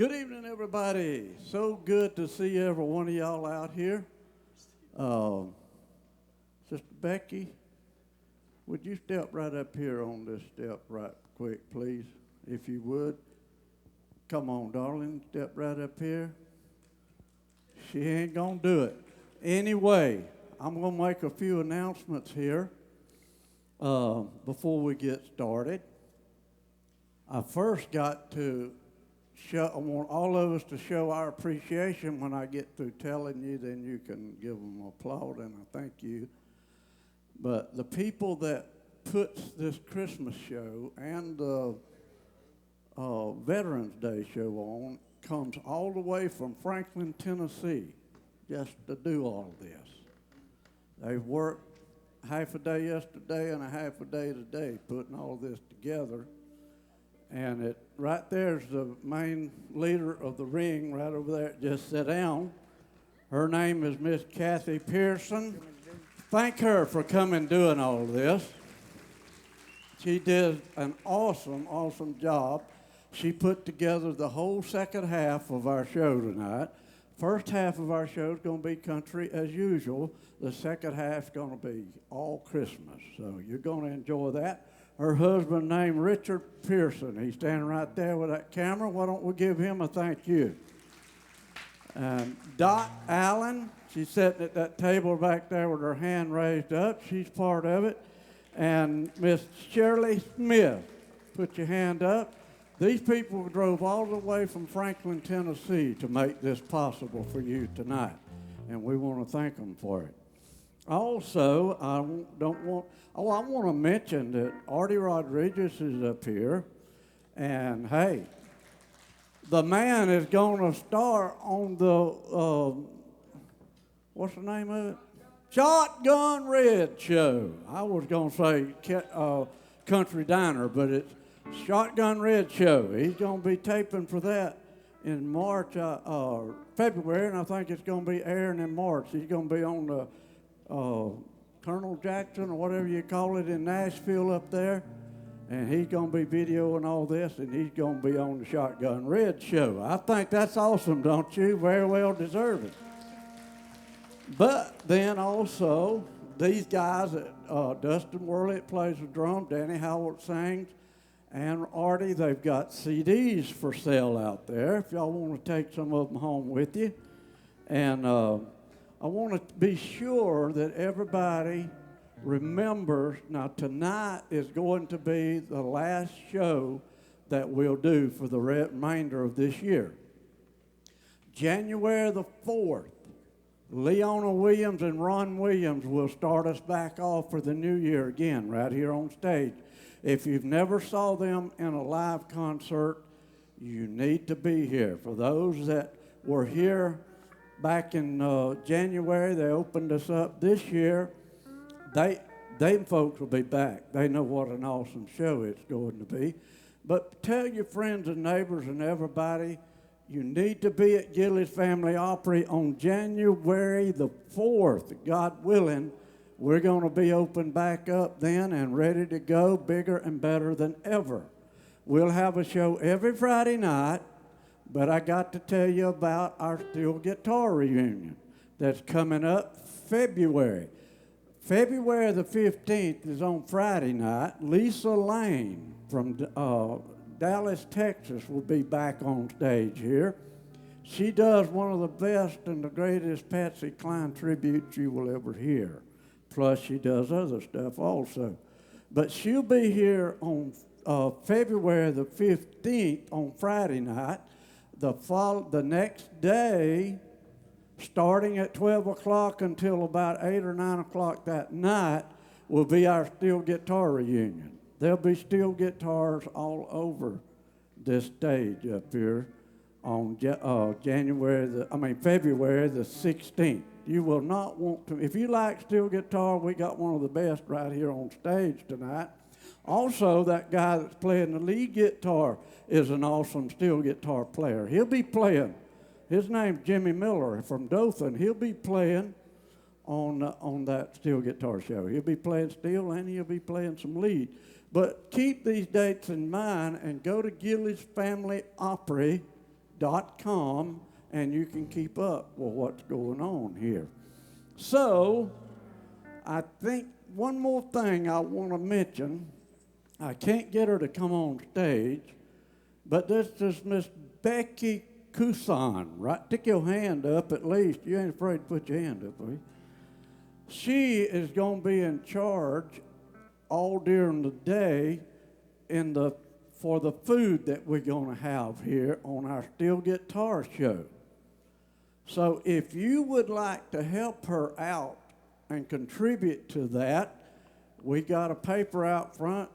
Good evening, everybody. So good to see every one of y'all out here. Sister Becky, would you step right up here on this step right quick, please, if you would? Come on, darling, step right up here. She ain't gonna do it. Anyway, I'm gonna make a few announcements here before we get started. I first got to I want all of us to show our appreciation when I get through telling you, then you can give them an applaud and a thank you. But the people that puts this Christmas show and the Veterans Day show on comes all the way from Franklin, Tennessee, just to do all this. They've worked half a day yesterday and a half a day today putting all this together. And right there's the main leader of the ring right over there. Just sit down. Her name is Miss Kathy Pearson. Thank her for coming doing all of this. She did an awesome, awesome job. She put together the whole second half of our show tonight. First half of our show is going to be country as usual. The second half is going to be all Christmas. So you're going to enjoy that. Her husband named Richard Pearson. He's standing right there with that camera. Why don't we give him a thank you? Dot Allen, she's sitting at that table back there with her hand raised up. She's part of it. And Miss Shirley Smith, put your hand up. These people drove all the way from Franklin, Tennessee to make this possible for you tonight. And we want to thank them for it. Also, I want to mention that Artie Rodriguez is up here, and hey, the man is going to star on the, what's the name of it? Shotgun Red Show. I was going to say Country Diner, but it's Shotgun Red Show. He's going to be taping for that in March, February, and I think it's going to be airing in March. He's going to be on the Colonel Jackson or whatever you call it in Nashville up there, and he's going to be videoing all this, and he's going to be on the Shotgun Red Show. I think that's awesome, don't you? Very well deserved. But then also, these guys, Dustin Worley plays the drum, Danny Howell sings, and Artie, they've got CDs for sale out there if y'all want to take some of them home with you. And I want to be sure that everybody remembers, now tonight is going to be the last show that we'll do for the remainder of this year. January the 4th, Leona Williams and Ron Williams will start us back off for the new year again, right here on stage. If you've never saw them in a live concert, you need to be here. For those that were here back in January, they opened us up this year. They folks will be back. They know what an awesome show it's going to be. But tell your friends and neighbors and everybody, you need to be at Gilley's Family Opry on January the 4th. God willing, we're going to be open back up then and ready to go, bigger and better than ever. We'll have a show every Friday night. But I got to tell you about our steel guitar reunion that's coming up February. February the 15th is on Friday night. Lisa Lane from Dallas, Texas will be back on stage here. She does one of the best and the greatest Patsy Cline tributes you will ever hear. Plus she does other stuff also. But she'll be here on February the 15th on Friday night. The next day, starting at 12 o'clock until about 8 or 9 o'clock that night, will be our steel guitar reunion. There'll be steel guitars all over this stage up here on February the 16th. You will not want to, if you like steel guitar, we got one of the best right here on stage tonight. Also, that guy that's playing the lead guitar is an awesome steel guitar player. He'll be playing. His name's Jimmy Miller from Dothan. He'll be playing on that steel guitar show. He'll be playing steel and he'll be playing some lead. But keep these dates in mind and go to Gilley's Family Opry .com, and you can keep up with what's going on here. So, I think one more thing I want to mention. I can't get her to come on stage, but this is Miss Becky Kusan, right? Stick your hand up at least. You ain't afraid to put your hand up, are you? She is going to be in charge all during the day for the food that we're going to have here on our Steel Guitar Show. So if you would like to help her out and contribute to that, we got a paper out front.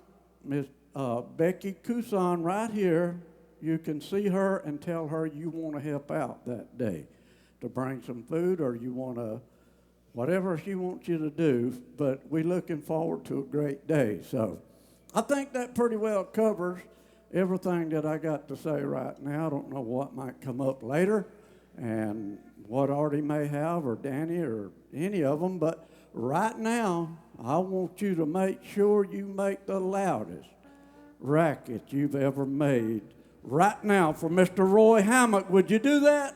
Miss Becky Kusan right here. You can see her and tell her you want to help out that day to bring some food, or you want to, whatever she wants you to do, but we're looking forward to a great day. So I think that pretty well covers everything that I got to say right now. I don't know what might come up later and what Artie may have, or Danny, or any of them, but right now I want you to make sure you make the loudest racket you've ever made. Right now for Mr. Roy Hammack. Would you do that?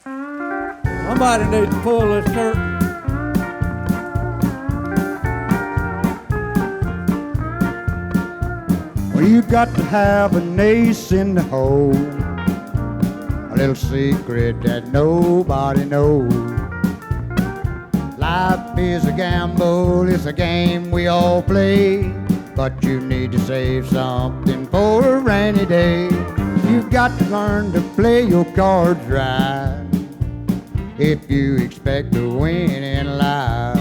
Somebody needs to pull this curtain. Well, you got to have an ace in the hole, a little secret that nobody knows. Life is a gamble, it's a game we all play, but you need to save something for a rainy day. You've got to learn to play your cards right if you expect to win in life.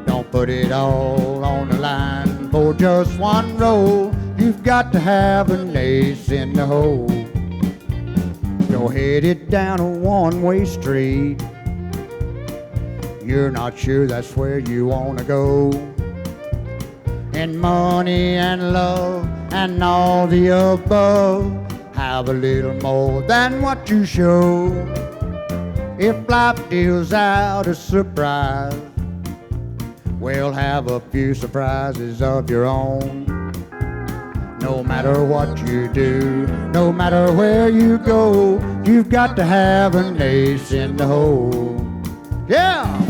Don't put it all on the line for just one roll. You've got to have an ace in the hole. You're headed down a one-way street. You're not sure that's where you want to go. And money and love and all the above have a little more than what you show. If life deals out a surprise, well, have a few surprises of your own. No matter what you do, no matter where you go, you've got to have an ace in the hole. Yeah!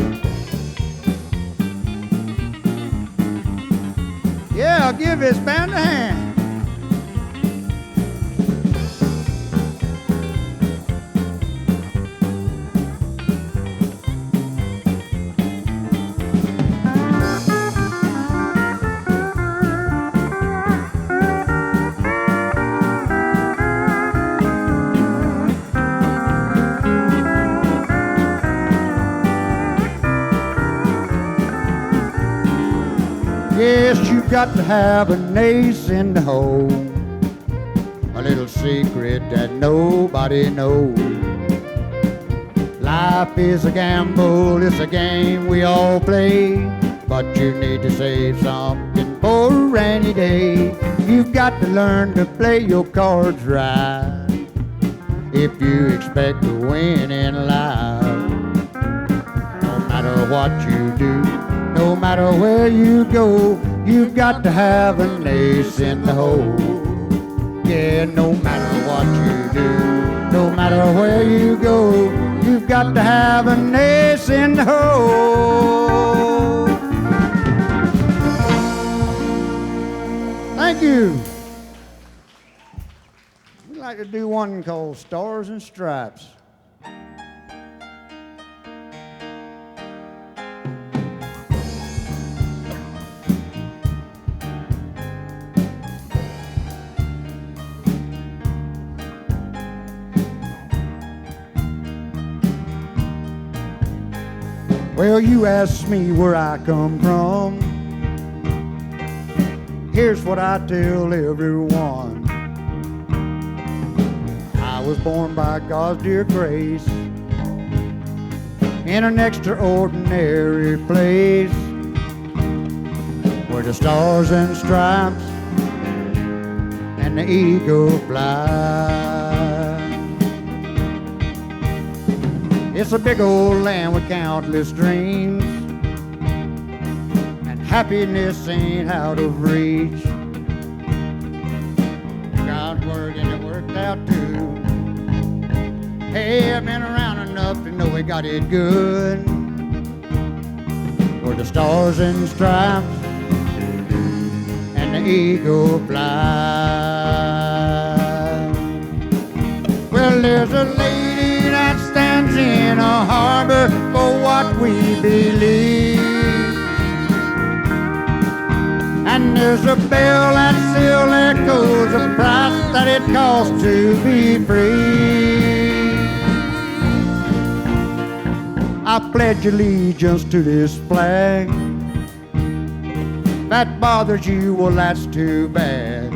Yeah, give this band a hand. Yes, you've got to have an ace in the hole, a little secret that nobody knows. Life is a gamble, it's a game we all play, but you need to save something for a rainy day. You've got to learn to play your cards right if you expect to win in life. No matter what you do, no matter where you go, you've got to have an ace in the hole. Yeah, no matter what you do, no matter where you go, you've got to have an ace in the hole. Thank you. We'd like to do one called Stars and Stripes. Well, you asked me where I come from. Here's what I tell everyone. I was born by God's dear grace in an extraordinary place where the stars and stripes and the eagle fly. It's a big old land with countless dreams, and happiness ain't out of reach. God's work and it worked out out too. Hey, I've been around enough to know we got it good. Where the stars and stripes and the eagle fly. Well, there's a lady that stands in a harbor for what we believe. And there's a bell that still echoes the price that it costs to be free. I pledge allegiance to this flag. If that bothers you, well, that's too bad.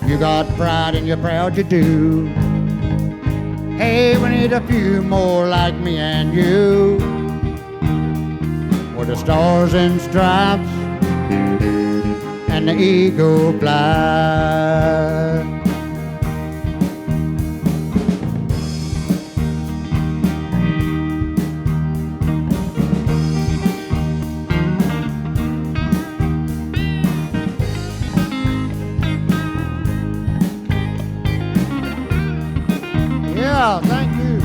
You got pride and you're proud you do. Hey, we need a few more like me and you. Where the stars and stripes and the eagle fly. Yeah, thank you.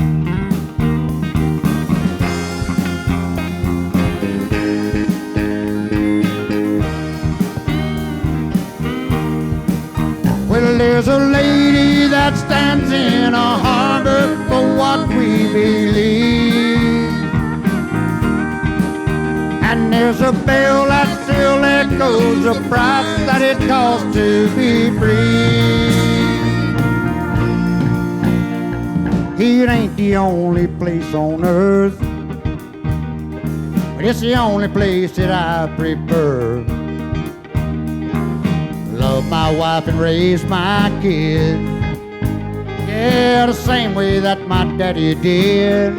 Well, there's a lady that stands in a harbor for what we believe. And there's a bell that still echoes the price that it costs to be free. It ain't the only place on earth, but it's the only place that I prefer. Love my wife and raise my kids, yeah, the same way that my daddy did.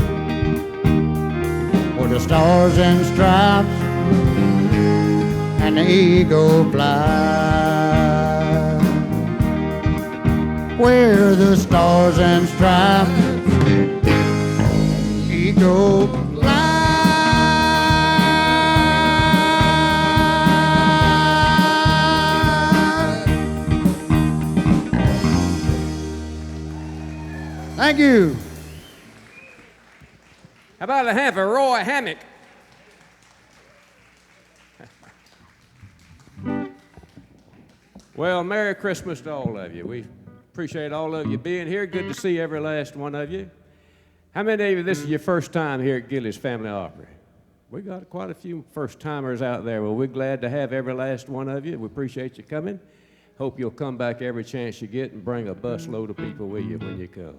Where the stars and stripes and the eagle fly. Where the stars and stripes eagle fly. Thank you. How about a half of Roy Hammack? Well, Merry Christmas to all of you. We appreciate all of you being here. Good to see every last one of you. How many of you, this is your first time here at Gilley's Family Opry? We got quite a few first-timers out there. Well, we're glad to have every last one of you. We appreciate you coming. Hope you'll come back every chance you get and bring a busload of people with you when you come.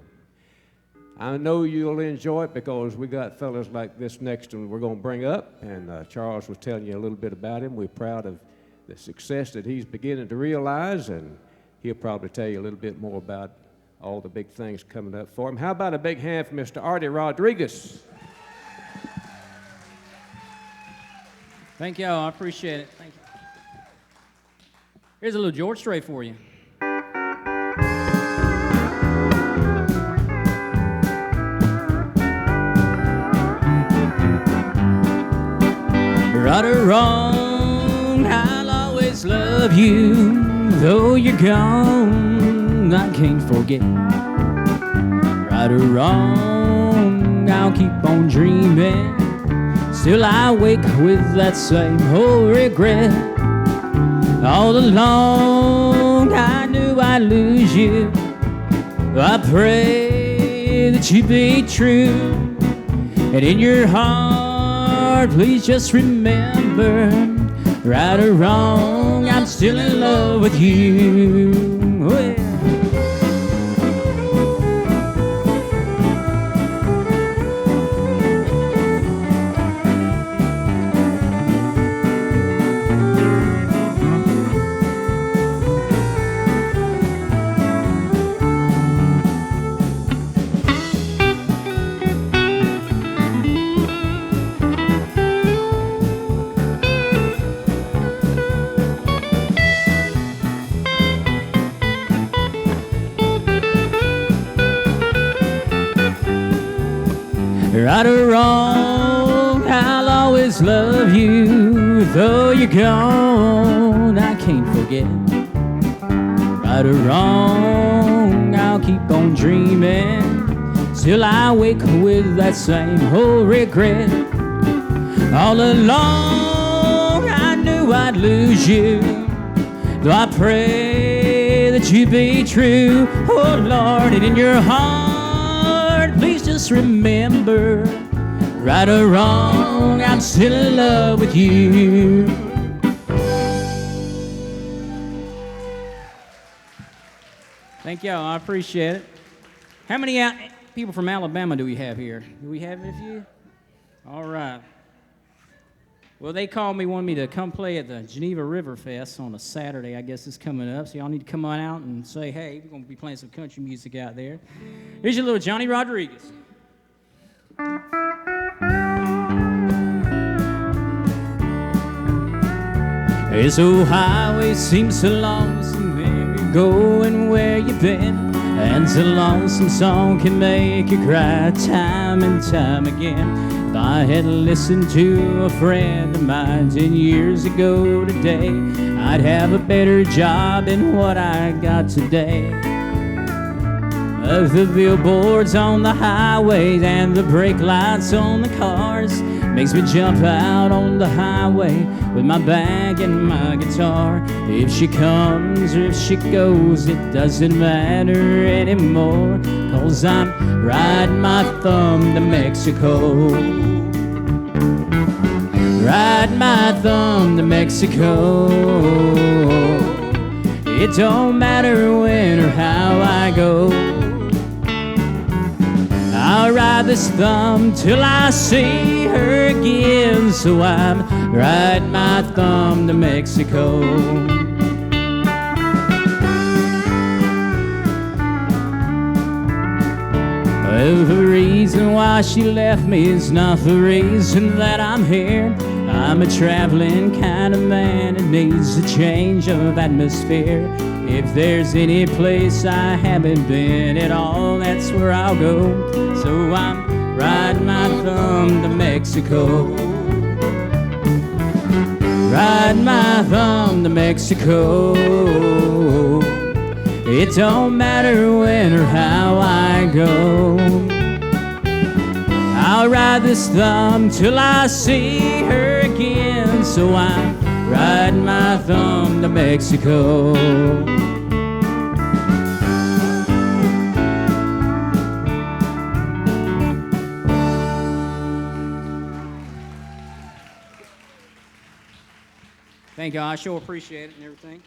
I know you'll enjoy it because we got fellas like this next one we're going to bring up, and Charles was telling you a little bit about him. We're proud of the success that he's beginning to realize, and he'll probably tell you a little bit more about all the big things coming up for him. How about a big hand for Mr. Artie Rodriguez? Thank y'all, I appreciate it. Thank you. Here's a little George Strait for you. Right or wrong, I'll always love you. Though you're gone, I can't forget. Right or wrong, I'll keep on dreaming. Still I wake with that same old regret. All along I knew I'd lose you. I pray that you be true. And in your heart, please just remember, right or wrong, I'm still in love with you. Oh, yeah. Right or wrong, I'll always love you. Though you're gone, I can't forget. Right Right or wrong, I'll keep on dreaming till I wake with that same old regret. All along I knew I'd lose you, though I pray that you be true. Oh Lord, and in your heart, please just remember, right or wrong, I'm still in love with you. Thank y'all, I appreciate it. How many people from Alabama do we have here? Do we have a few? All right. Well, they called me, wanted me to come play at the Geneva River Fest on a Saturday. I guess it's coming up, so y'all need to come on out and say, hey, we're going to be playing some country music out there. Here's your little Johnny Rodriguez. This old highway seems so lonesome, where you're going, where you've been. And so lonesome song can make you cry time and time again. If I had listened to a friend of mine 10 years ago today, I'd have a better job than what I got today. Of the billboards on the highways and the brake lights on the cars makes me jump out on the highway with my bag and my guitar. If she comes or if she goes, it doesn't matter anymore, 'cause I'm riding my thumb to Mexico. Riding my thumb to Mexico. It don't matter when or how I go. I'll ride this thumb till I see her again. So I'm riding my thumb to Mexico. Well, the reason why she left me is not the reason that I'm here. I'm a traveling kind of man that needs a change of atmosphere. If there's any place I haven't been at all, that's where I'll go. So I'm riding my thumb to Mexico. Riding my thumb to Mexico. It don't matter when or how I go. I'll ride this thumb till I see her again. So I'm riding my thumb to Mexico. Thank you. I sure appreciate it and everything.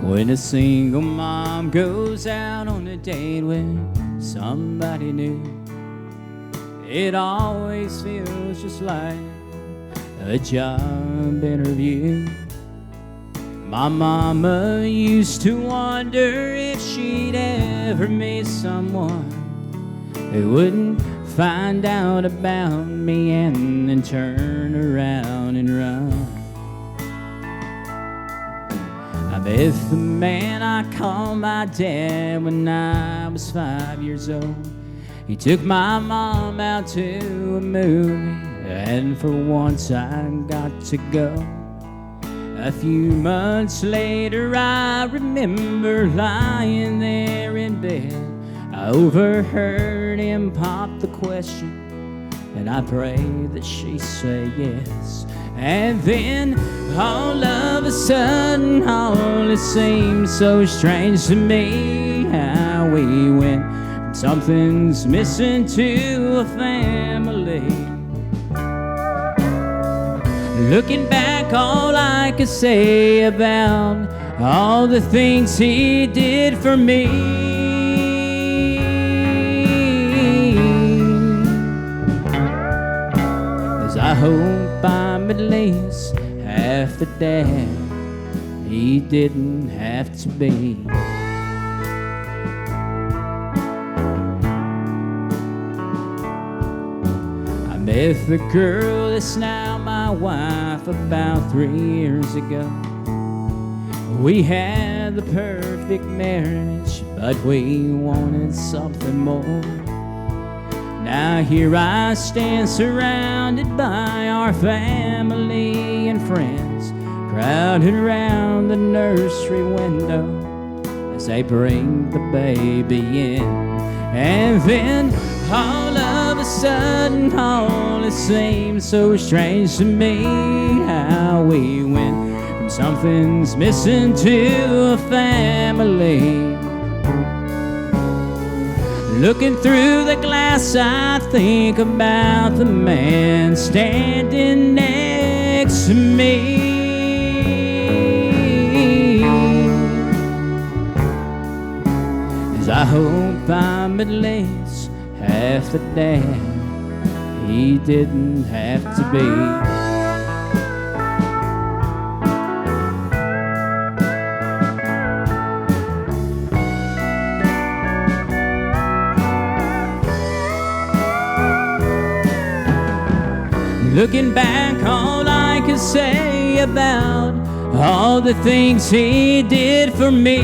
When a single mom goes out on a date with somebody new, it always feels just like a job interview. My mama used to wonder if she'd ever meet someone who wouldn't find out about me and then turn around and run. I met the man I called my dad when I was 5 years old. He took my mom out to a movie, and for once I got to go. A few months later I remember lying there in bed. I overheard him pop the question, and I prayed that she'd say yes. And then all of a sudden, all it seemed so strange to me, how we went from something's missing to a family. Looking back, all I could say about all the things he did for me is I hope I'm at least half the dad he didn't have to be. I met the girl that's now my wife about 3 years ago. We had had the perfect marriage, but we wanted something more. Now here I stand surrounded by our family and friends, crowded around the nursery window as they bring the baby in. And then all of a sudden, all it seemed so strange to me, how we went from something's missing to a family. Looking through the glass, I think about the man standing next to me. As I hope I'm at least half the dad he didn't have to be. Looking back, all I can say about all the things he did for me.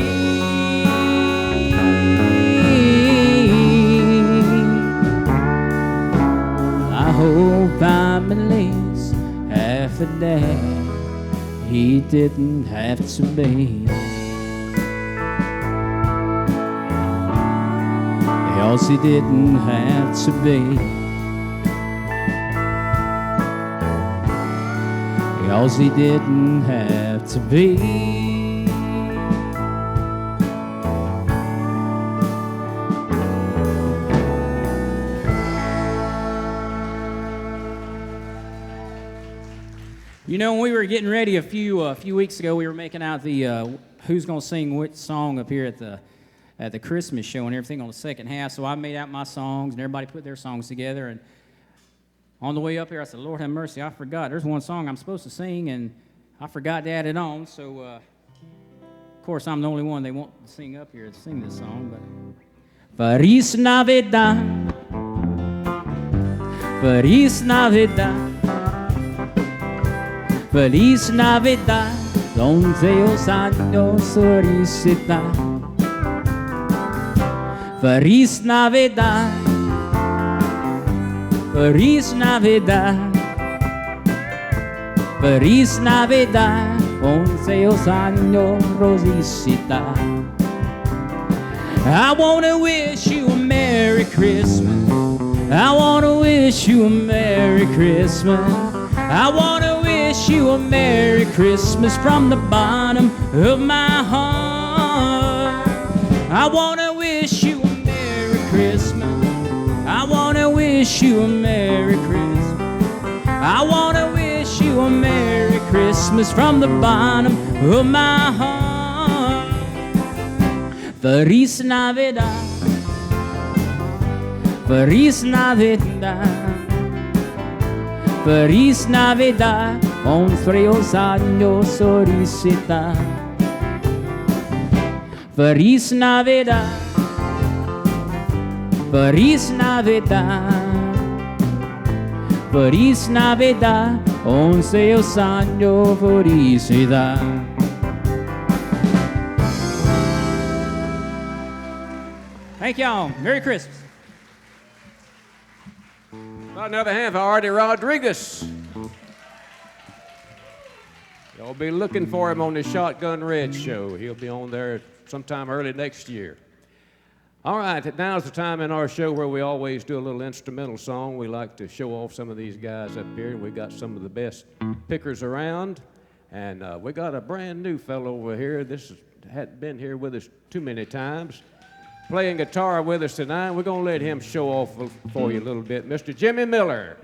I hope I'm at least half the dad he didn't have to be. Else he didn't have to be. Else he didn't have to be. You know, when we were getting ready a few weeks ago, we were making out the who's gonna sing which song up here at the Christmas show and everything on the second half. So I made out my songs and everybody put their songs together. And on the way up here, I said, Lord have mercy, I forgot. There's one song I'm supposed to sing, and I forgot to add it on. So, of course, I'm the only one they want to sing up here to sing this song. But Feliz Navidad, Feliz Navidad, Feliz Navidad, donde os años felicidad. Feliz Navidad, Feliz Navidad, Feliz Navidad, 11 años Rosita. I wanna wish you a Merry Christmas. I wanna wish you a Merry Christmas. I wanna wish you a Merry Christmas from the bottom of my heart. I wanna wish you a Merry Christmas. I wanna wish you a Merry Christmas. I wanna wish you a Merry Christmas from the bottom of my heart. Feliz Navidad, Feliz Navidad, Feliz Navidad, 11 años felicidad. Feliz Navidad, Feliz Navidad, Feliz Navidad, 11 años felicidad. Thank y'all. Merry Christmas. On the other hand, for Artie Rodriguez. Y'all be looking for him on the Shotgun Red show. He'll be on there sometime early next year. All right, now's the time in our show where we always do a little instrumental song. We like to show off some of these guys up here, and we got some of the best pickers around. And we got a brand new fellow over here. This hadn't been here with us too many times. Playing guitar with us tonight. We're going to let him show off for you a little bit. Mr. Jimmy Miller.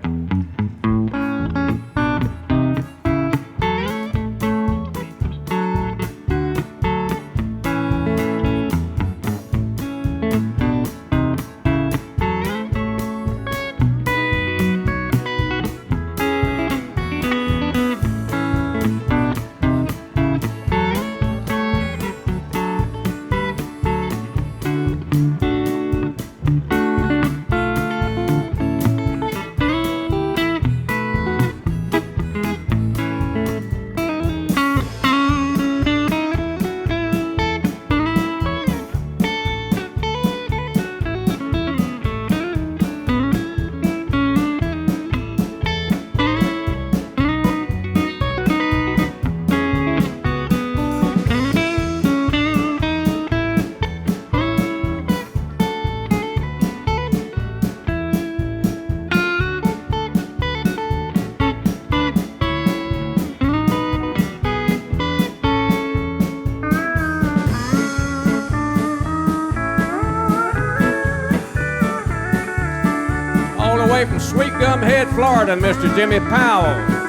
way from Sweet Gum Head, Florida, Mr. Jimmy Powell.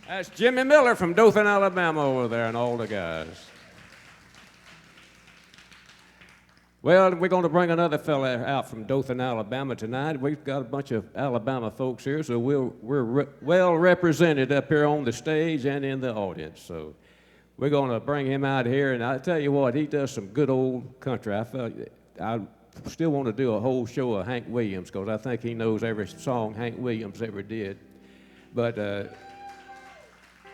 That's Jimmy Miller from Dothan, Alabama over there and all the guys. Well, we're going to bring another fella out from Dothan, Alabama tonight. We've got a bunch of Alabama folks here, so we're well represented up here on the stage and in the audience. So we're going to bring him out here, and I tell you what, he does some good old country. I still want to do a whole show of Hank Williams because I think he knows every song Hank Williams ever did. But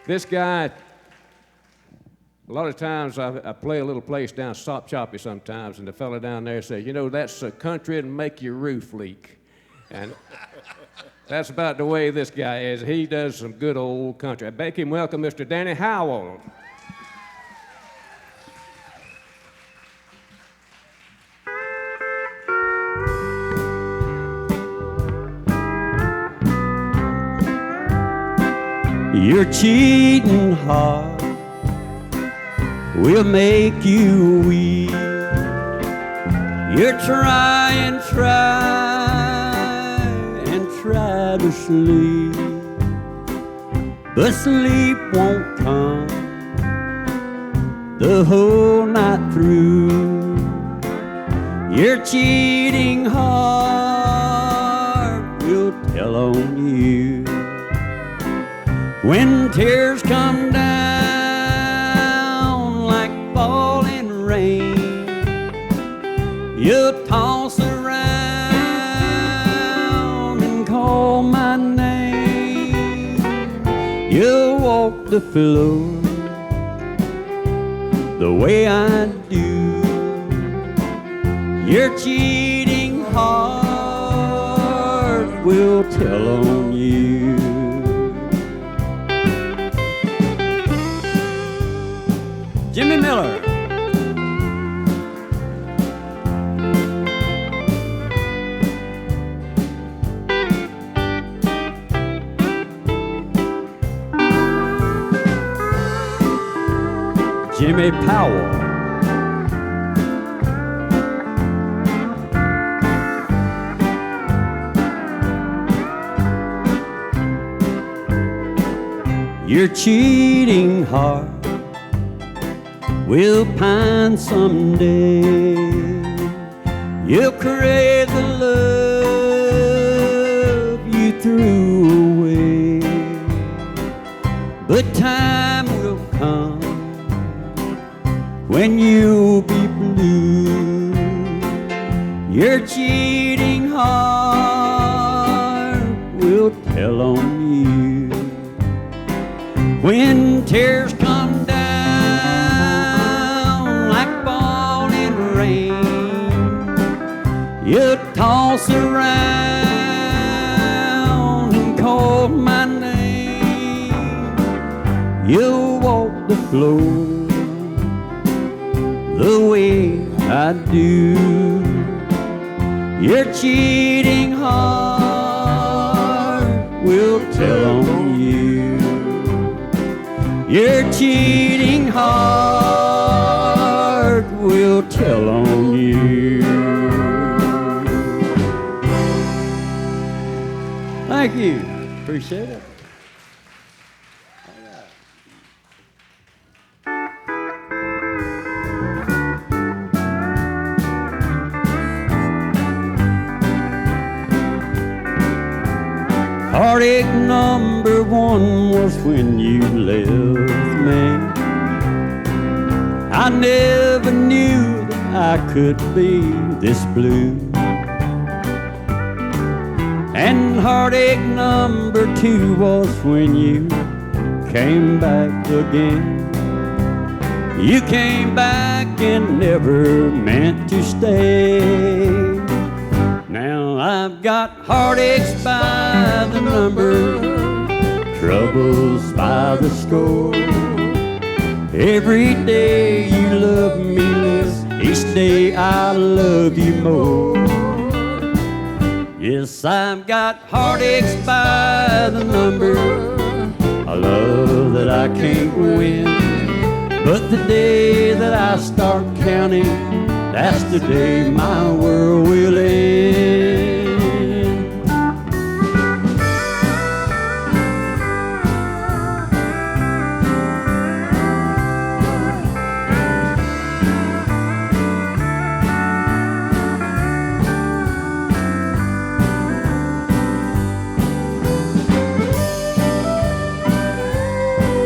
this guy, a lot of times I play a little place down Sop Choppy sometimes, and the fella down there says, you know, that's a country and make your roof leak. And that's about the way this guy is. He does some good old country. Make him welcome Mr. Danny Howell. Your cheating heart will make you weak. You're try and try to sleep, but sleep won't come the whole night through. Your cheating heart will tell on you. When tears come down like falling rain, you'll toss around and call my name. You'll walk the floor the way I do. Your cheating heart will tell on you. Jimmy Miller. Jimmy Powell. Your cheating heart will pine someday. You'll crave the love you threw away, but time will come when you'll be blue. Your cheating heart will tell on you. When tears come down like falling rain, you toss around and call my name. You walk the floor the way I do. Your cheating heart will tell on you. Your cheating heart will tell on you. Thank you. Appreciate it. Heartache number one was when you left me. I never knew that I could be this blue. And heartache number two was when you came back again. You came back and never meant to stay. Now I've got heartaches by the number, troubles by the score. Every day you love me less, each day I love you more. Yes, I've got heartaches by the number, a love that I can't win. But the day that I start counting, that's the day my world will end.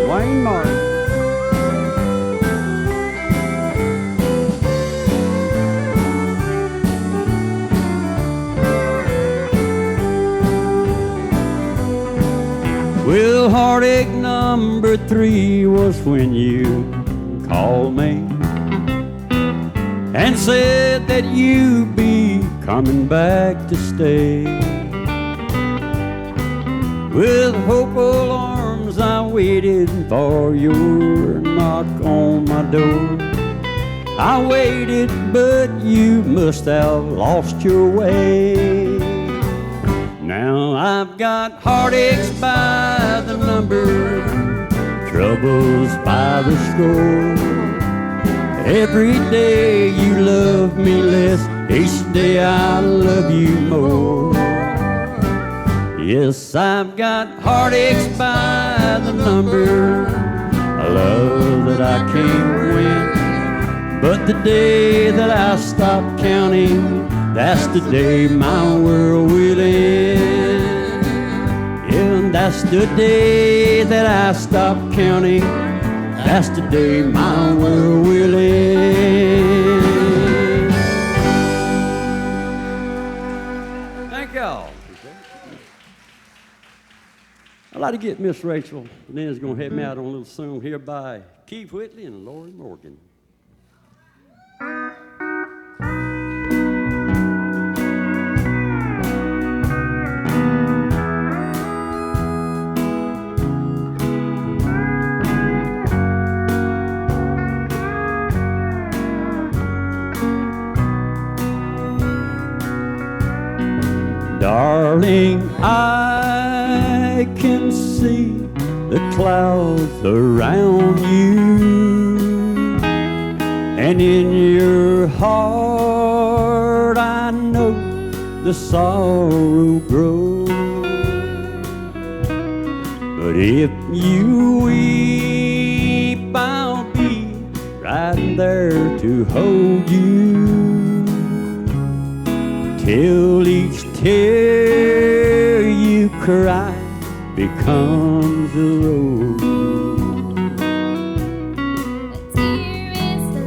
Wayne Martin. Well, heartache number three was when you called me and said that you'd be coming back to stay. With hopeful arms I waited for your knock on my door. I waited, but you must have lost your way. Now I've got heartaches by the number, troubles by the score. Every day you love me less, each day I love you more. Yes, I've got heartaches by the number, a love that I can't win. But the day that I stop counting, that's the day my world will end. Yeah, that's the day that I stop counting, that's the day my world will end. Thank y'all. I'd like to get Miss Rachel. Lynn's going to head me out on a little song here by Keith Whitley and Lori Morgan. Darling, I can see the clouds around you, and in your heart I know the sorrow grows. But if you weep, I'll be right there to hold you, till each tear you cry becomes a rose. A tear is the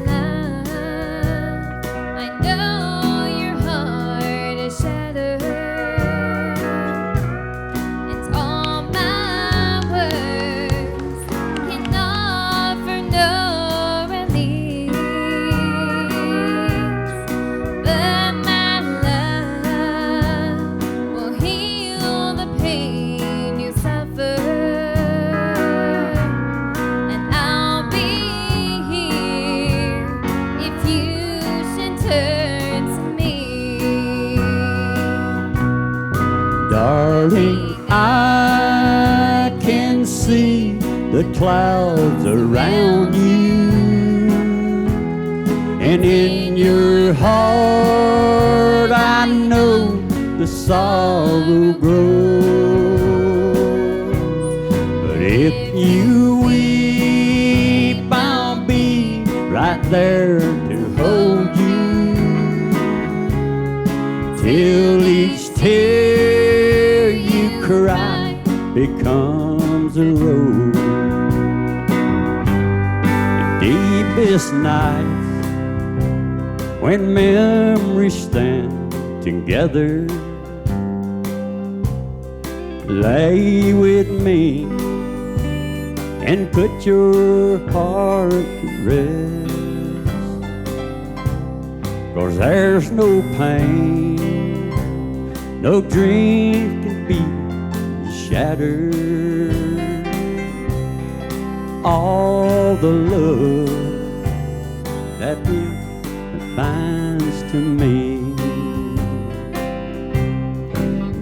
clouds around you, and in your heart I know the sorrow grows. But if you weep, I'll be right there to hold you, till each tear you cry becomes a rose. The deepest nights, when memories stand together, lay with me and put your heart to rest. 'Cause there's no pain, no dream can be shattered. All the love that binds to me.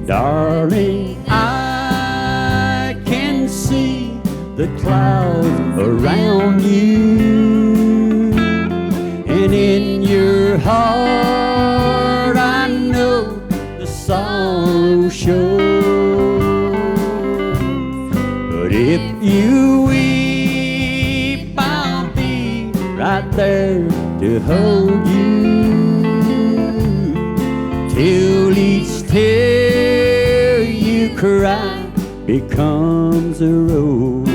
Darling, I can see the clouds around you, and in your heart I know the sorrow shows. But if you weep, I'll be right there to hold you, till each tear you cry becomes a rose.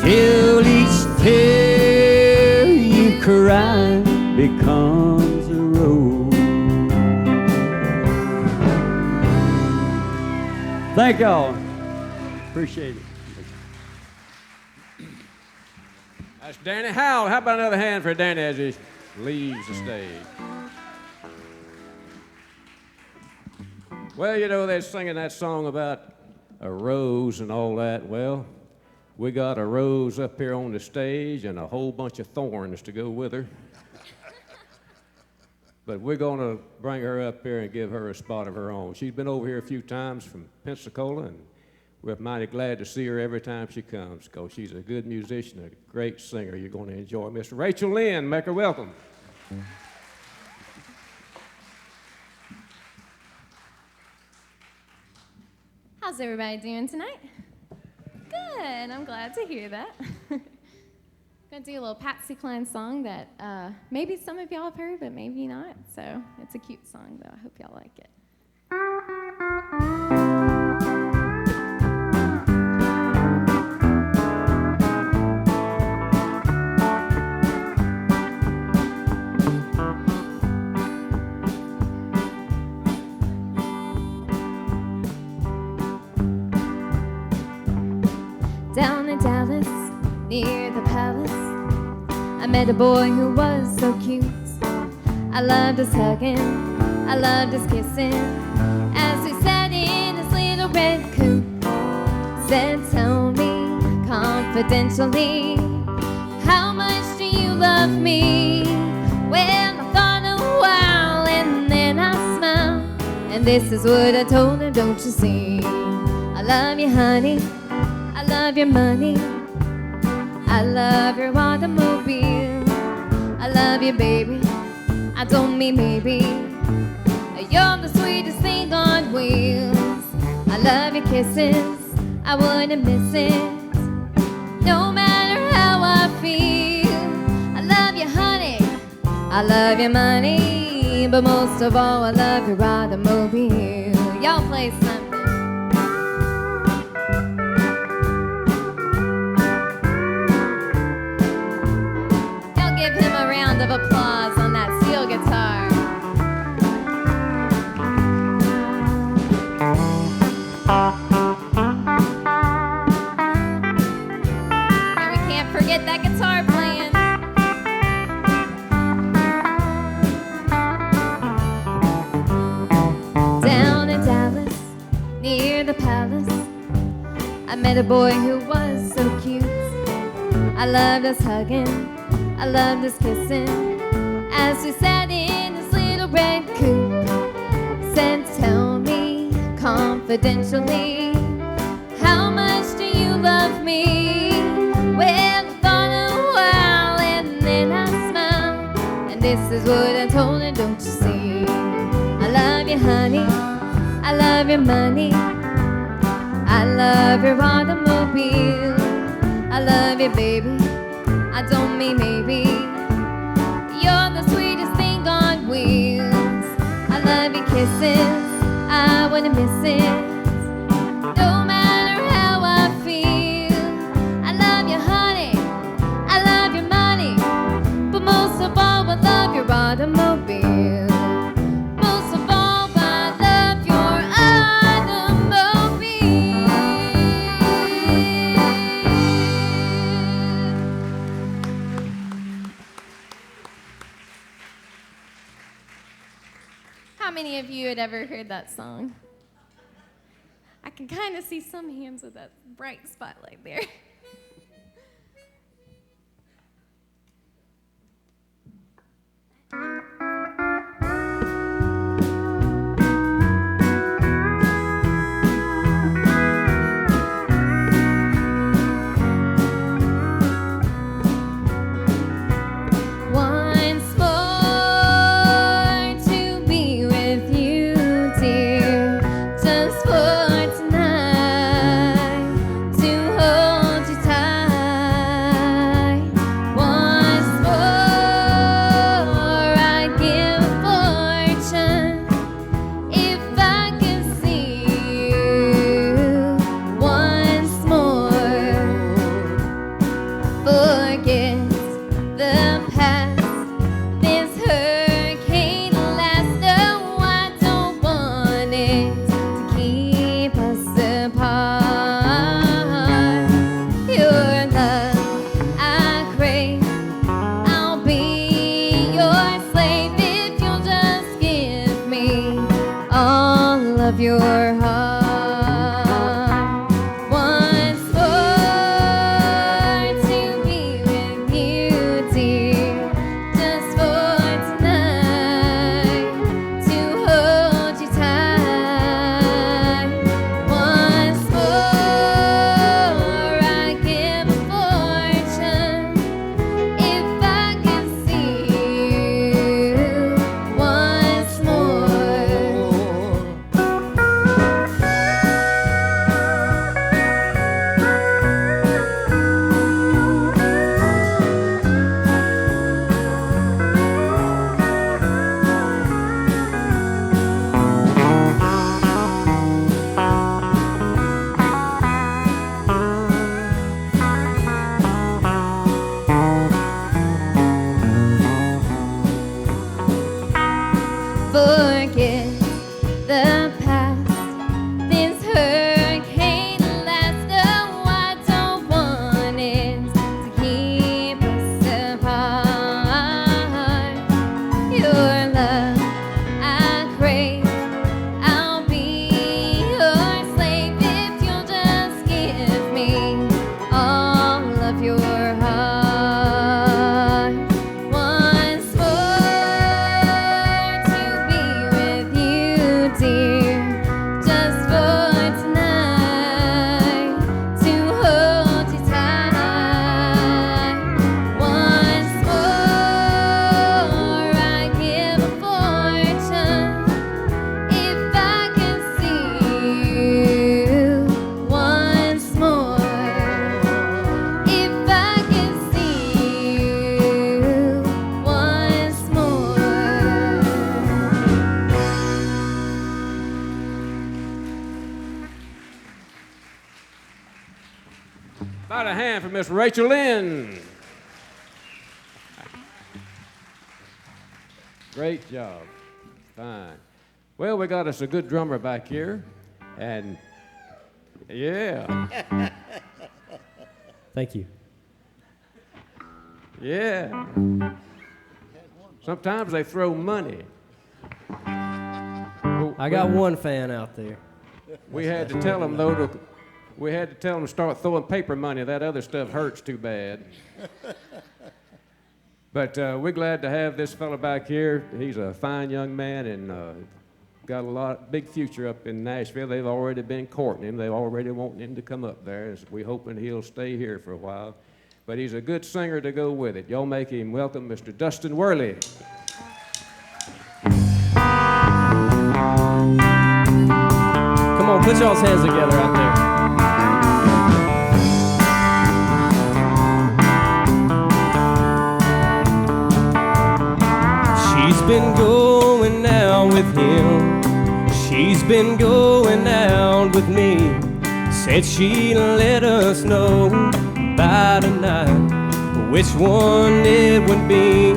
Till each tear you cry becomes a rose. Thank y'all. Appreciate it. That's Danny Howell. How about another hand for Danny as he leaves the stage? Well, you know, they're singing that song about a rose and all that. Well, we got a rose up here on the stage and a whole bunch of thorns to go with her. But we're going to bring her up here and give her a spot of her own. She's been over here a few times from Pensacola, and we're mighty glad to see her every time she comes, because she's a good musician, a great singer. You're going to enjoy Miss Rachelyn. Make her welcome. How's everybody doing tonight? Good, I'm glad to hear that. Gonna do a little Patsy Cline song that maybe some of y'all have heard, but maybe not. So it's a cute song, though. I hope y'all like it. Down in Dallas, near the palace, I met a boy who was so cute. I loved his hugging, I loved his kissing, as we sat in his little red coupe. Said, tell me confidentially, how much do you love me? Well, I thought a while and then I smiled, and this is what I told him, don't you see? I love you, honey, I love your money, I love your automobile, I love you, baby, I don't mean maybe, you're the sweetest thing on wheels. I love your kisses, I wouldn't miss it, no matter how I feel. I love you, honey, I love your money, but most of all I love your automobile. Y'all play something. Give him a round of applause on that steel guitar. And we can't forget that guitar playing. Down in Dallas, near the palace, I met a boy who was so cute. I loved us hugging, I loved his kissing, as we sat in his little red coupe. Said, tell me confidentially, how much do you this is what I told her, don't you see? I love you, honey, I love your money, I love your automobile, I love you, baby, I don't mean maybe. You're the sweetest thing on wheels. I love your kisses, I wouldn't miss it. No matter how I feel, I love you, honey, I love your money, but most of all, I love your automobile. Most of all, I love your automobile. How many of you had ever heard that song? I can kind of see some hands with that bright spotlight there. Once more to be with you, dear, just for tonight, to hold you tight. Once more, I'd give a fortune if I could see you once more. Forget the past, this hurricane lasts. No, I don't want it to keep us apart. Your love I crave, I'll be your slave if you'll just give me all of your heart. Once more to be with you, dear, just for tonight, to hold you tight. Once more, I'd give a fortune if I could see you once more. Forget the past, this hurricane lasts. No, I don't want it to keep us apart. Your love I crave, I'll be your slave if you'll just give me all of your heart. Once more to be with you, dear, just for tonight, to hold you tight. Once more, I'd give a fortune if I could see you once more. If I could see you once more. About a hand for Miss Rachelyn. Great job. Fine. Well, we got us a good drummer back here, and yeah, Thank you. yeah. Sometimes they throw money. I got one fan out there. We had to tell them though we had to tell them to start throwing paper money. That other stuff hurts too bad. But we're glad to have this fella back here. He's a fine young man and got a big future up in Nashville. They've already been courting him. They've already wanting him to come up there. We're hoping he'll stay here for a while. But he's a good singer to go with it. Y'all make him welcome Mr. Dustin Worley. on, put y'all's hands together out there. She's been going out with him. She's been going out with me. Said she'd let us know by tonight which one it would be.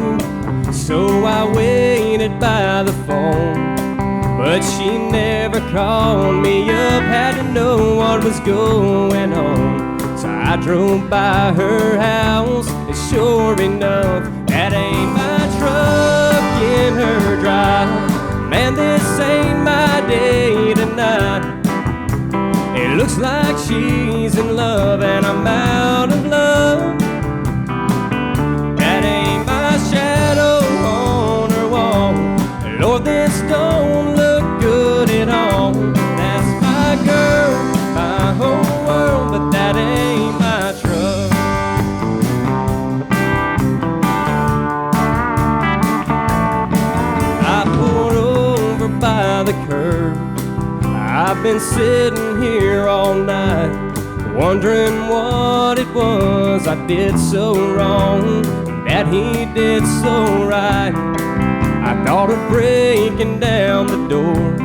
So I waited by the phone, but she never called me up. Had to know what was going on. So I drove by her house, and sure enough, that ain't my truck in her drive. Man, this ain't my day tonight. It looks like she's in love and I'm out of love. That ain't my shadow on her wall. Lord, this don't look good at all. That's my girl, my whole world, but that ain't my truck. I pulled over by the curb. I've been sitting here all night, wondering what it was I did so wrong, that he did so right. I thought of breaking down the door,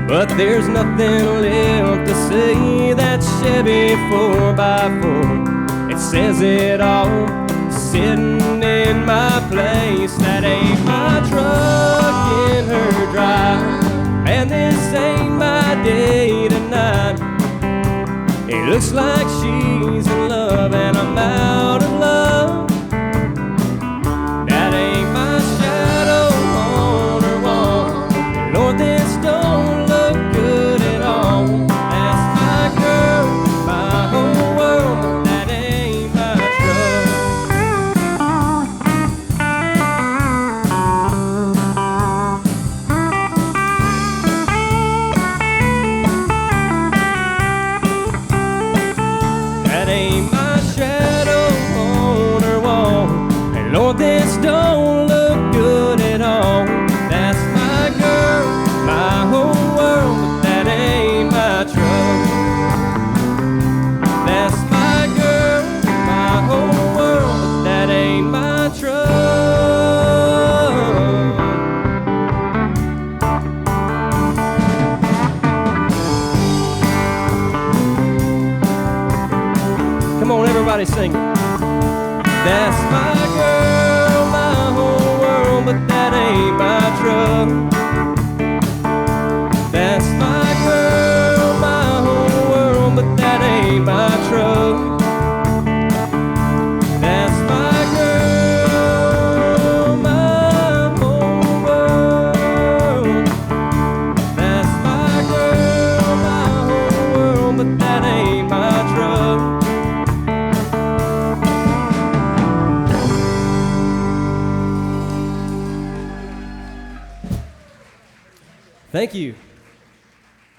but there's nothing left to say. That Chevy 4x4, it says it all, sitting in my place. That ain't my truck in her drive. Man, this ain't my day tonight. It looks like she's in love and I'm out of love. That ain't my shadow on her wall. Lord, this don't look good at all. That's my girl, my whole world, but that ain't my Lord, this don't look good at all. That's my girl, my whole world, but that ain't my truck. That's my girl, my whole world, but that ain't my truck. Come on, everybody sing it. That's my girl, my whole world, but that ain't my truck. That's my girl, my whole world, but that ain't my truck. That's my girl, my whole world. That's my girl, my whole world, but that ain't my truck. Thank you.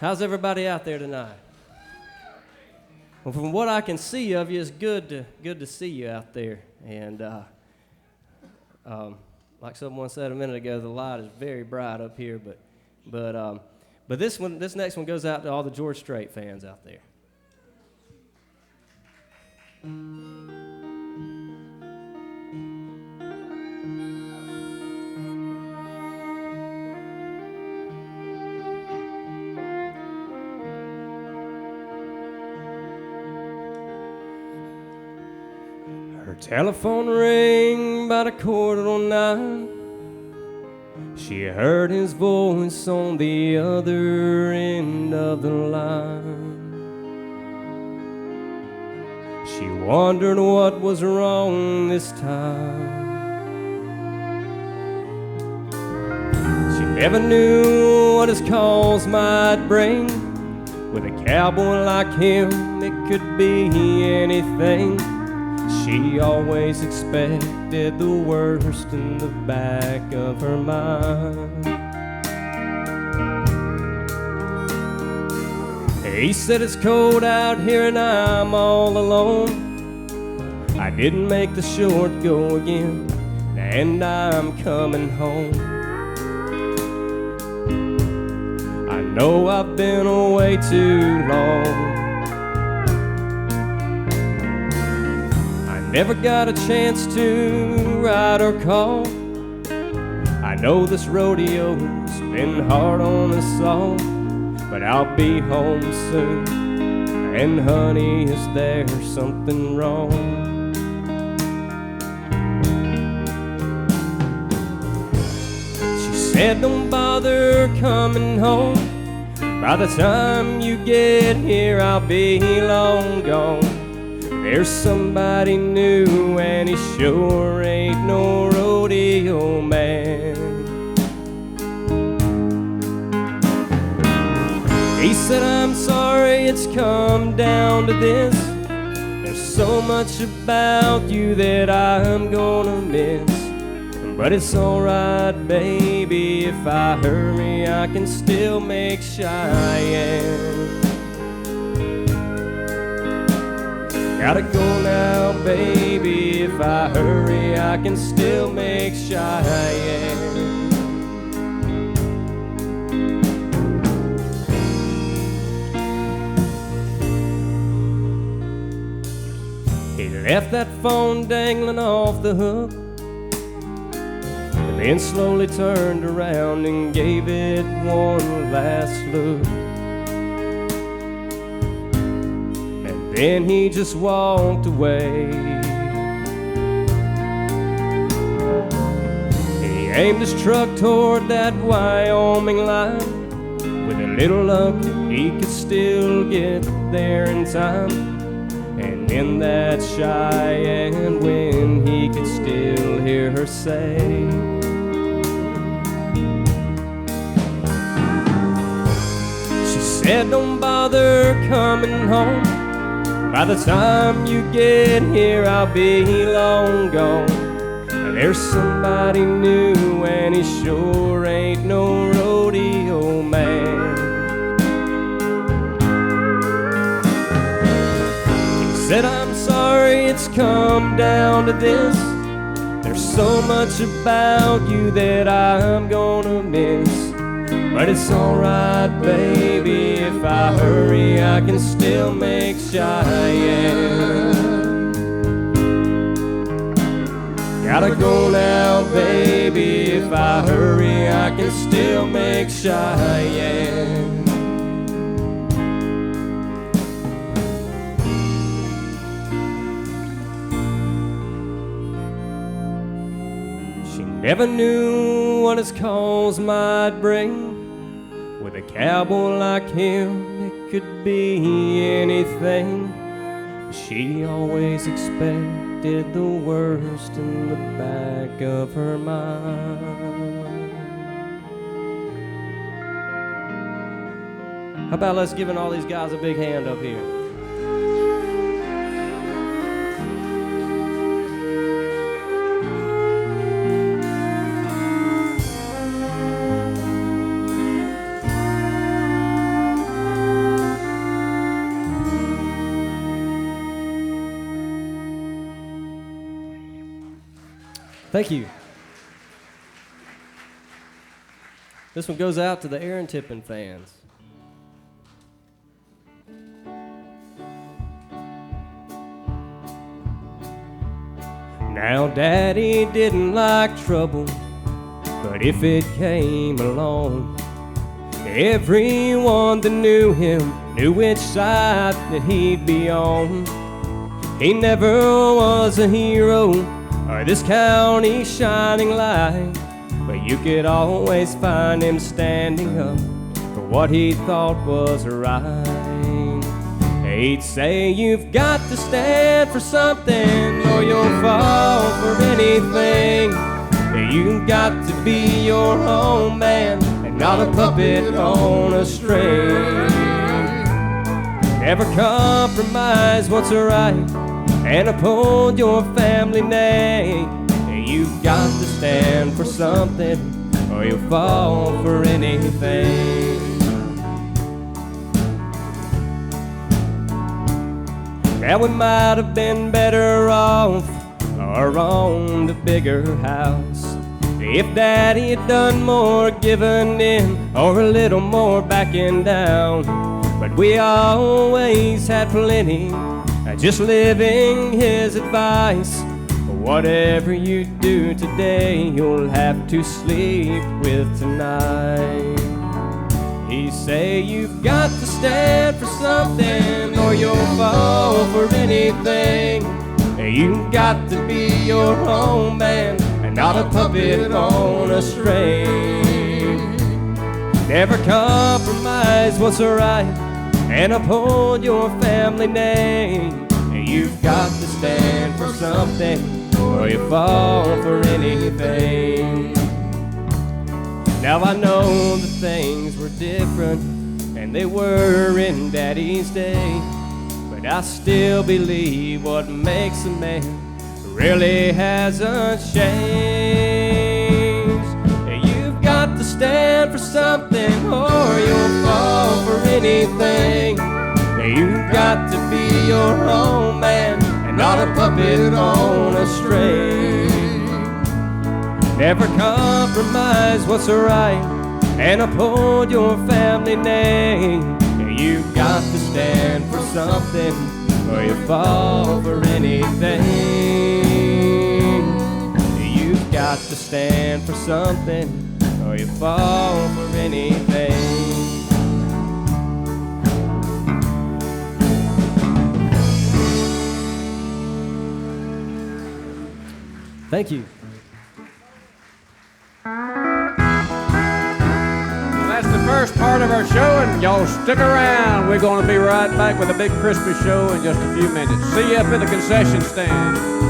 How's everybody out there tonight? Well, from what I can see of you, it's good to see you out there. And like someone said a minute ago, the light is very bright up here. But this next one goes out to all the George Strait fans out there. Her telephone rang about 9:15. She heard his voice on the other end of the line. She wondered what was wrong this time. She never knew what his calls might bring. With a cowboy like him, it could be anything. She always expected the worst in the back of her mind. He said it's cold out here and I'm all alone. I didn't make the short go again, and I'm coming home. I know I've been away too long. I never got a chance to ride or call. I know this rodeo's been hard on us all, but I'll be home soon. And honey, is there something wrong? She said, don't bother coming home. By the time you get here, I'll be long gone. There's somebody new, and he sure ain't no rodeo man. He said, I'm sorry it's come down to this. There's so much about you that I'm gonna miss. But it's alright, baby, if I hurry, I can still make Cheyenne. Gotta go now, baby, if I hurry, I can still make Cheyenne. He left that phone dangling off the hook, and then slowly turned around and gave it one last look. And then he just walked away. He aimed his truck toward that Wyoming line. With a little luck, he could still get there in time. And in that Cheyenne wind, he could still hear her say, she said, don't bother coming home. By the time you get here, I'll be long gone. There's somebody new, and he sure ain't no rodeo man. Said, I'm sorry it's come down to this. There's so much about you that I'm gonna miss. But it's alright, baby, if I hurry, I can still make Cheyenne. Gotta go now, baby, if I hurry, I can still make Cheyenne. Never knew what his calls might bring. With a cowboy like him, it could be anything. She always expected the worst in the back of her mind. How about us giving all these guys a big hand up here? Thank you. This one goes out to the Aaron Tippin fans. Now, Daddy didn't like trouble, but if it came along, everyone that knew him knew which side that he'd be on. He never was a hero or this county's shining light, but you could always find him standing up for what he thought was right. He'd say, you've got to stand for something or you'll fall for anything. You've got to be your own man and not a puppet on a string. Never compromise what's right and uphold your family name. You've got to stand for something or you'll fall for anything. Now we might have been better off or owned a bigger house If Daddy had done more giving in or a little more backing down, but we always had plenty, just living his advice. Whatever you do today, you'll have to sleep with tonight. He say you've got to stand for something or you'll fall for anything. You've got to be your own man and not a puppet on a string. Never compromise what's right and uphold your family name. You've got to stand for something or you fall for anything. Now I know that things were different, and they were in Daddy's day, but I still believe what makes a man really hasn't changed. You've got to stand for something or you'll fall for anything. You've got to be your own man and not a puppet on a string. Never compromise what's right and uphold your family name. You've got to stand for something or you fall for anything. You've got to stand for something or you fall for anything. Thank you. That's the first part of our show, and y'all stick around. We're going to be right back with a big Christmas show in just a few minutes. See you up at the concession stand.